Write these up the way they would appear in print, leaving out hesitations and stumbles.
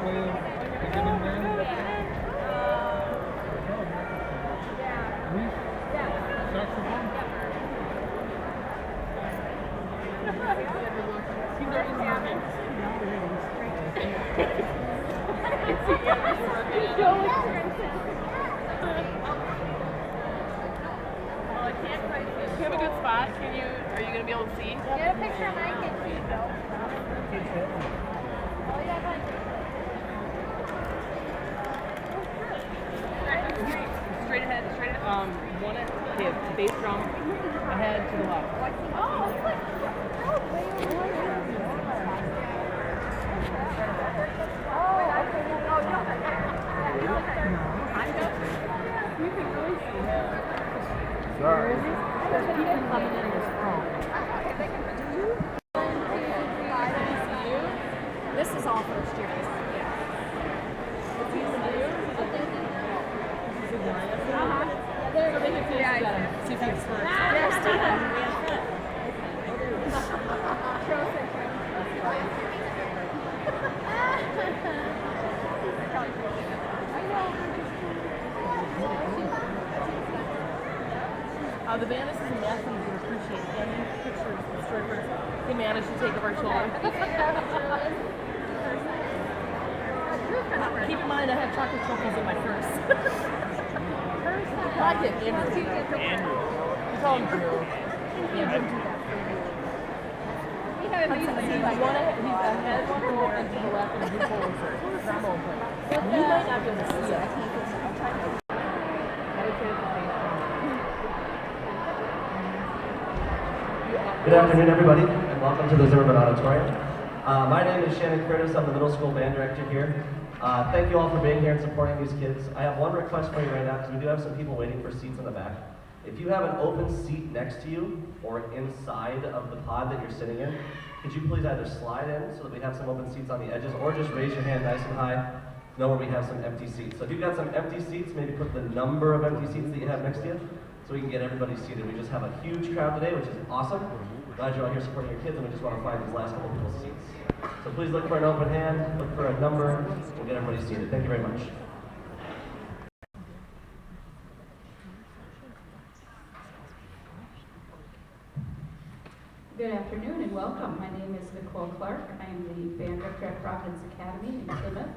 play the beginning band? Reese? Saxophone? Do you have a good spot? Are you going to be able to see? Get a picture of my kid too, though. Oh, yeah, Straight ahead. One at bass drum, ahead to the left. Sorry. This is all first year. See if you can the band is a mess and you can appreciate any pictures of strippers they managed to take of our children. Keep in mind I have chocolate truffles in my purse. I did, Andrew. You call him Drew. Yeah, Drew do that for you. He's ahead, one row, and to the left, and he's closer. You might not be able to see it. Good afternoon, everybody, and welcome to the Zimmerman Auditorium. My name is Shannon Curtis. I'm the middle school band director here. Thank you all for being here and supporting these kids. I have one request for you right now, because we do have some people waiting for seats in the back. If you have an open seat next to you, or inside of the pod that you're sitting in, could you please either slide in so that we have some open seats on the edges, or just raise your hand nice and high, know where we have some empty seats. So if you've got some empty seats, maybe put the number of empty seats that you have next to you, so we can get everybody seated. We just have a huge crowd today, which is awesome. Glad you're all here supporting your kids, and we just want to find these last couple people's seats. So please look for an open hand, look for a number, we'll get everybody seated. Thank you very much. Good afternoon and welcome. My name is Nicole Clark. I am the band director at Providence Academy in Plymouth.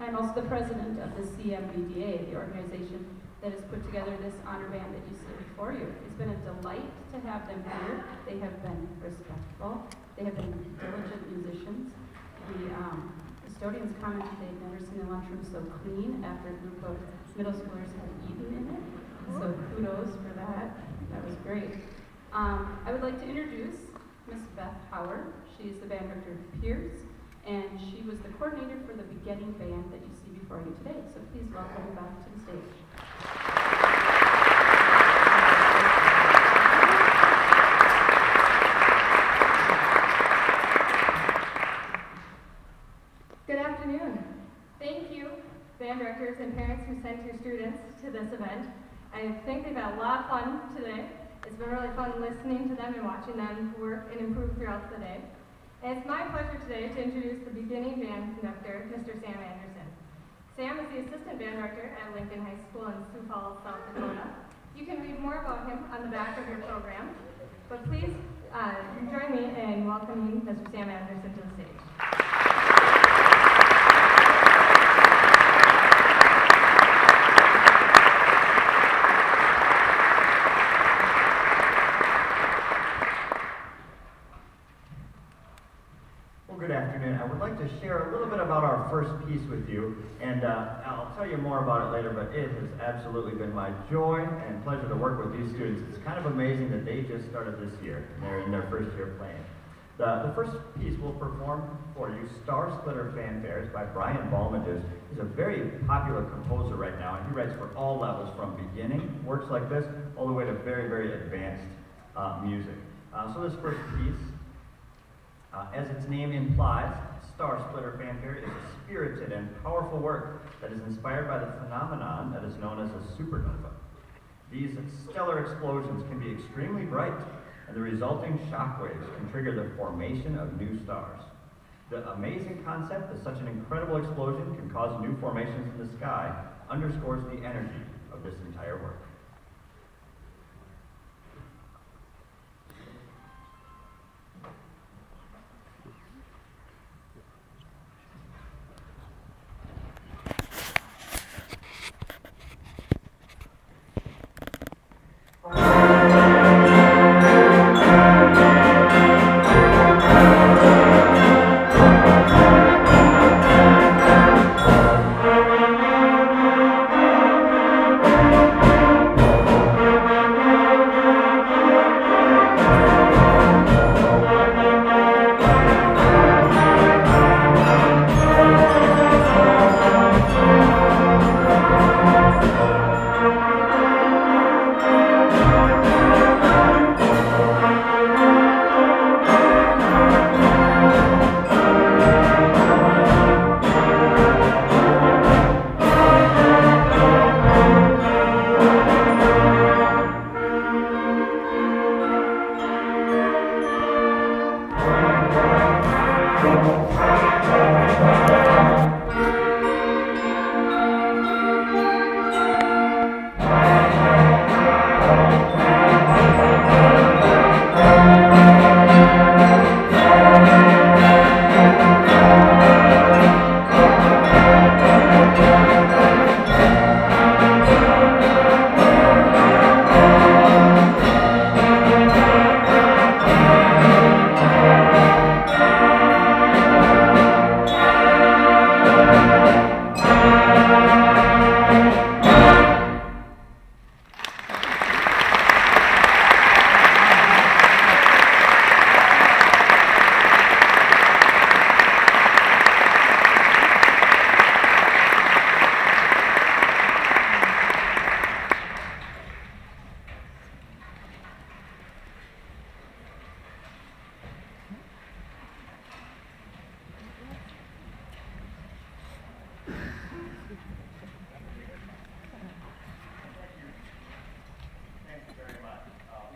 I'm also the president of the CMBDA, the organization that has put together this honor band that you see before you. It's been a delight to have them here. They have been respectful. They have been diligent musicians. The custodians commented they'd never seen the lunchroom so clean after a group of middle schoolers had eaten in it. So kudos for that. That was great. I would like to introduce Miss Beth Howard. She is the band director of Pierce, and she was the coordinator for the beginning band that you see before you today. So please welcome Beth to the stage. Good afternoon. Thank you, band directors and parents who sent your students to this event. I think they've had a lot of fun today. It's been really fun listening to them and watching them work and improve throughout the day. And it's my pleasure today to introduce the beginning band conductor, Mr. Sam Anderson. Sam is the assistant band director at Lincoln High School in Sioux Falls, South Dakota. You can read more about him on the back of your program, but please join me in welcoming Mr. Sam Anderson to the stage. Good afternoon. I would like to share a little bit about our first piece with you, and I'll tell you more about it later, but it has absolutely been my joy and pleasure to work with these students. It's kind of amazing that they just started this year, and they're in their first year playing. The first piece we'll perform for you, Star Splitter Fanfares by Brian Balmages. He's a very popular composer right now, and he writes for all levels, from beginning works like this, all the way to very, very advanced music. So this first piece, as its name implies, Star Splitter Fanfare is a spirited and powerful work that is inspired by the phenomenon that is known as a supernova. These stellar explosions can be extremely bright, and the resulting shockwaves can trigger the formation of new stars. The amazing concept that such an incredible explosion can cause new formations in the sky underscores the energy of this entire work.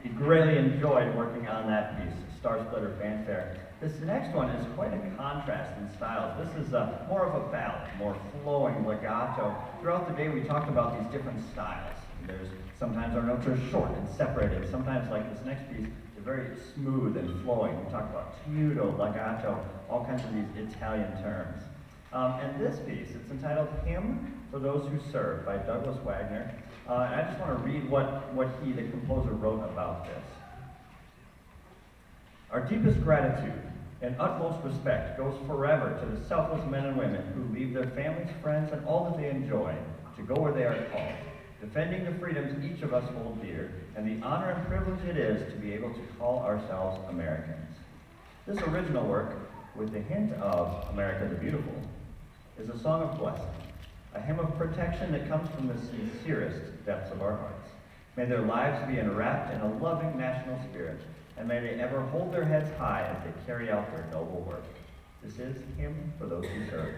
We greatly enjoyed working on that piece, Star Splitter Fanfare. This next one is quite a contrast in styles. This is more of a ballad, more flowing legato. Throughout the day we talked about these different styles. There's sometimes our notes are short and separated. Sometimes, like this next piece, they're very smooth and flowing. We talked about tenuto, legato, all kinds of these Italian terms. And this piece, it's entitled Hymn for Those Who Serve by Douglas Wagner. And I just want to read what he, the composer, wrote about this. Our deepest gratitude and utmost respect goes forever to the selfless men and women who leave their families, friends, and all that they enjoy to go where they are called, defending the freedoms each of us hold dear, and the honor and privilege it is to be able to call ourselves Americans. This original work, with the hint of America the Beautiful, is a song of blessing, a hymn of protection that comes from the sincerest depths of our hearts. May their lives be enwrapped in a loving national spirit, and may they ever hold their heads high as they carry out their noble work. This is Hymn for Those Who Serve.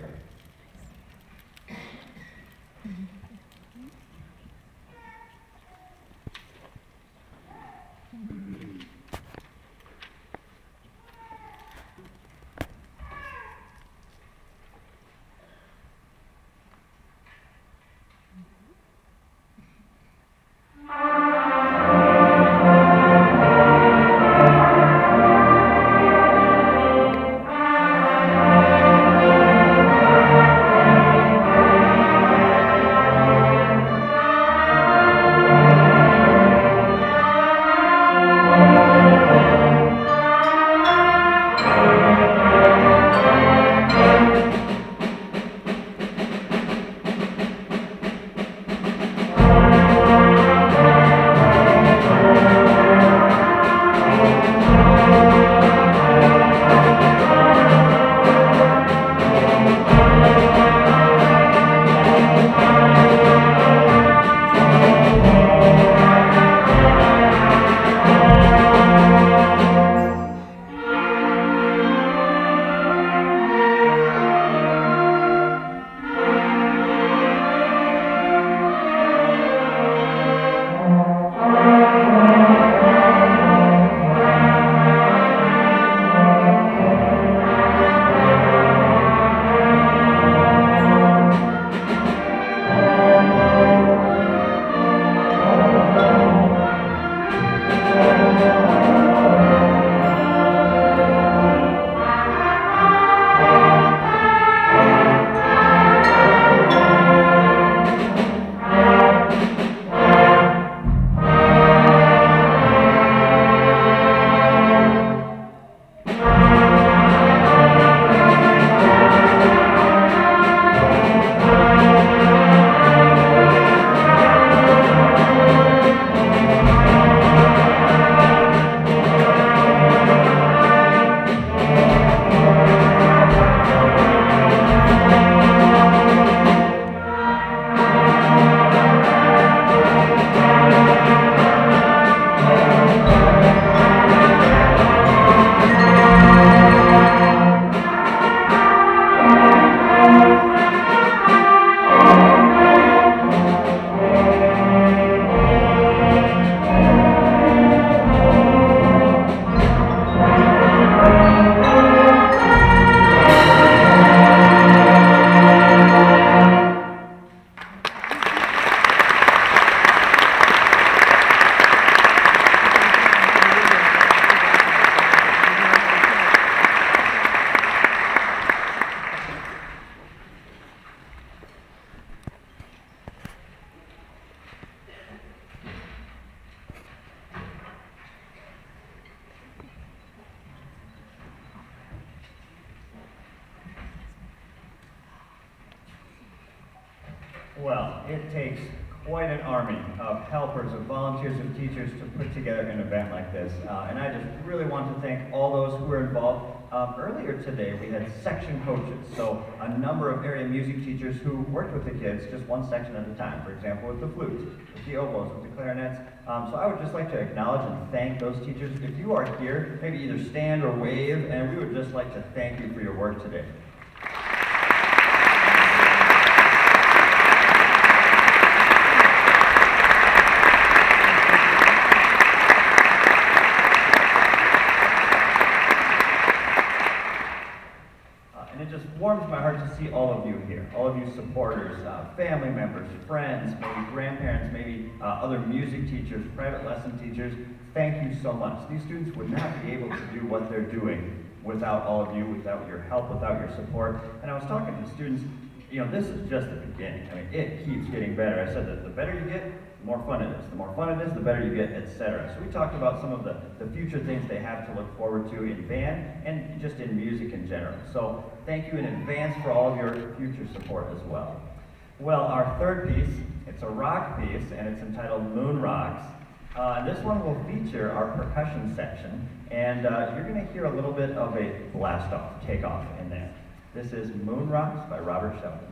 Well, it takes quite an army of helpers, of volunteers, of teachers to put together an event like this. And I just really want to thank all those who were involved. Earlier today, we had section coaches, so a number of area music teachers who worked with the kids just one section at a time. For example, with the flutes, with the oboes, with the clarinets. So I would just like to acknowledge and thank those teachers. If you are here, maybe either stand or wave, and we would just like to thank you for your work today. Warms my heart to see all of you here, all of you supporters, family members, friends, maybe grandparents, maybe other music teachers, private lesson teachers. Thank you so much. These students would not be able to do what they're doing without all of you, without your help, without your support. And I was talking to students, you know, this is just the beginning. I mean, it keeps getting better. I said that the better you get, the more fun it is. The more fun it is, the better you get, etc. So we talked about some of the future things they have to look forward to in band and just in music in general. So thank you in advance for all of your future support as well. Well, our third piece, it's a rock piece, and it's entitled Moon Rocks. This one will feature our percussion section, and you're going to hear a little bit of a blast-off, takeoff in there. This is Moon Rocks by Robert Shelton.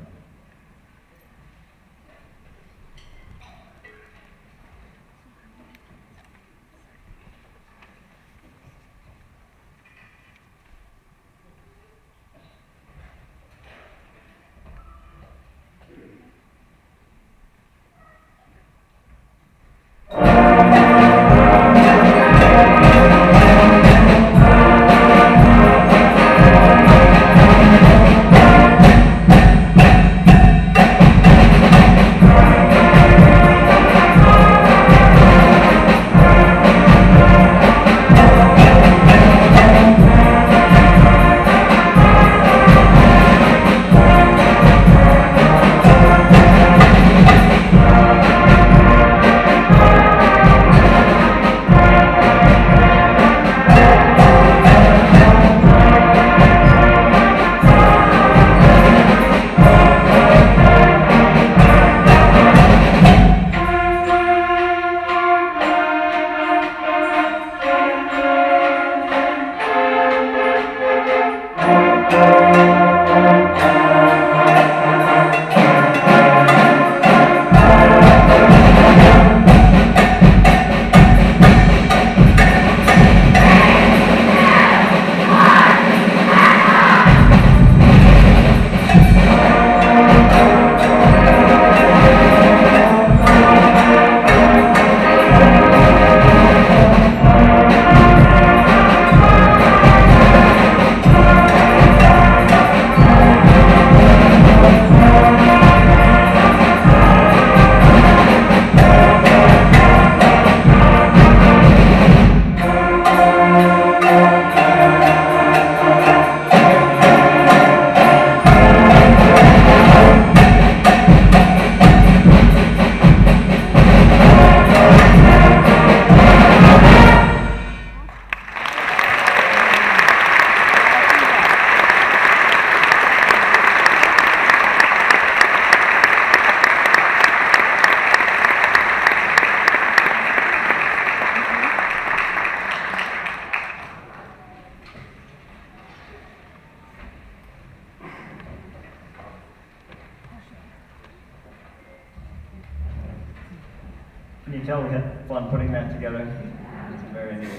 Can you tell we had fun putting that together? It's very neat.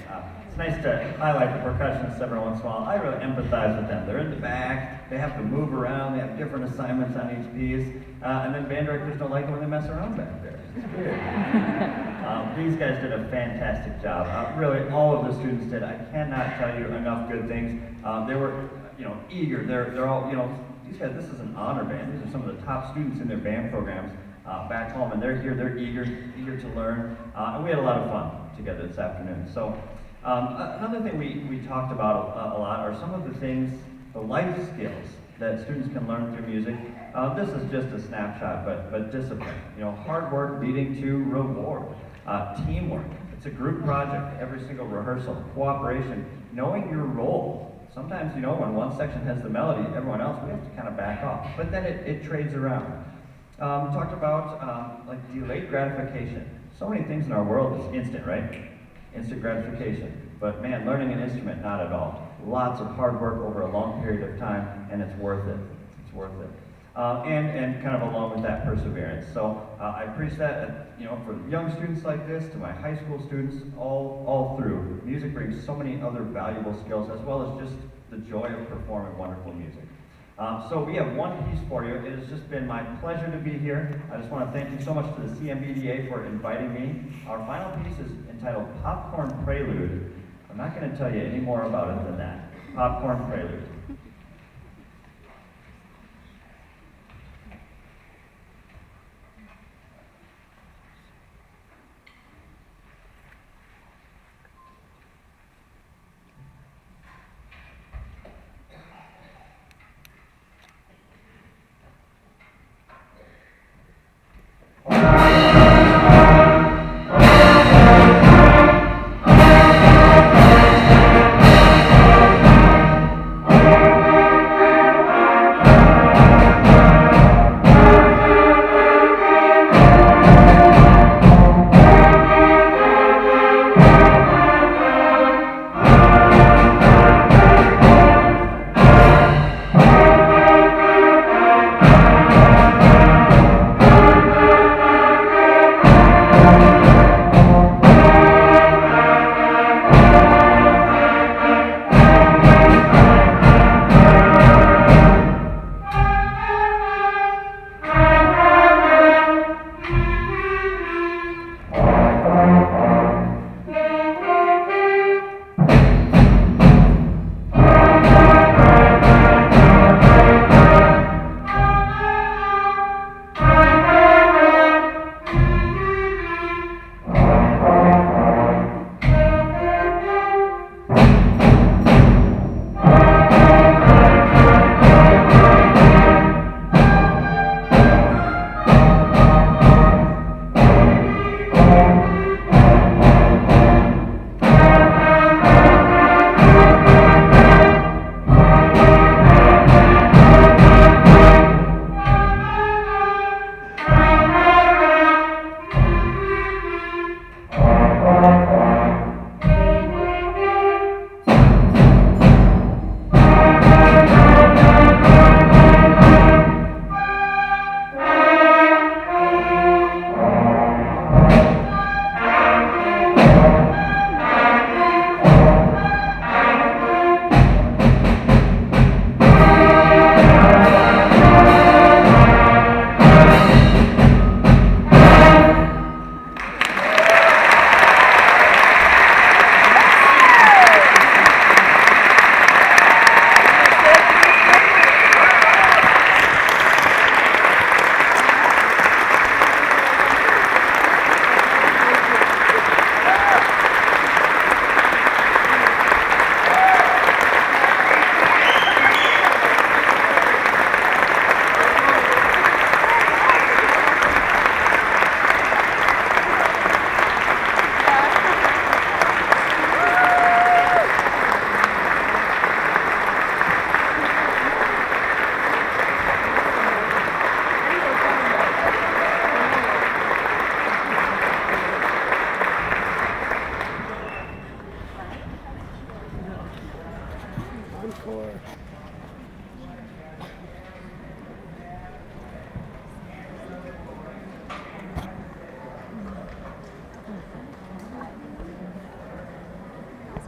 It's nice to highlight the percussionists every once in a while. I really empathize with them. They're in the back, they have to move around, they have different assignments on each piece, and then band directors don't like it when they mess around back there. It's weird. These guys did a fantastic job. Really, all of the students did. I cannot tell you enough good things. They were, eager. They're all, these guys. This is an honor band. These are some of the top students in their band programs back home, and they're here. They're eager to learn, and we had a lot of fun together this afternoon. So, another thing we talked about a lot are some of the things, the life skills that students can learn through music. This is just a snapshot, but discipline. Hard work leading to reward. Teamwork. It's a group project. Every single rehearsal. Cooperation. Knowing your role. Sometimes, when one section has the melody, everyone else, we have to kind of back off. But then it trades around. Talked about like delayed gratification. So many things in our world is instant, right? Instant gratification. But man, learning an instrument, not at all. Lots of hard work over a long period of time, and it's worth it. It's worth it. And kind of along with that, perseverance. So I preach that, for young students like this, to my high school students, all through. Music brings so many other valuable skills, as well as just the joy of performing wonderful music. So we have one piece for you. It has just been my pleasure to be here. I just want to thank you so much to the CMBDA for inviting me. Our final piece is entitled Popcorn Prelude. I'm not going to tell you any more about it than that. Popcorn Prelude.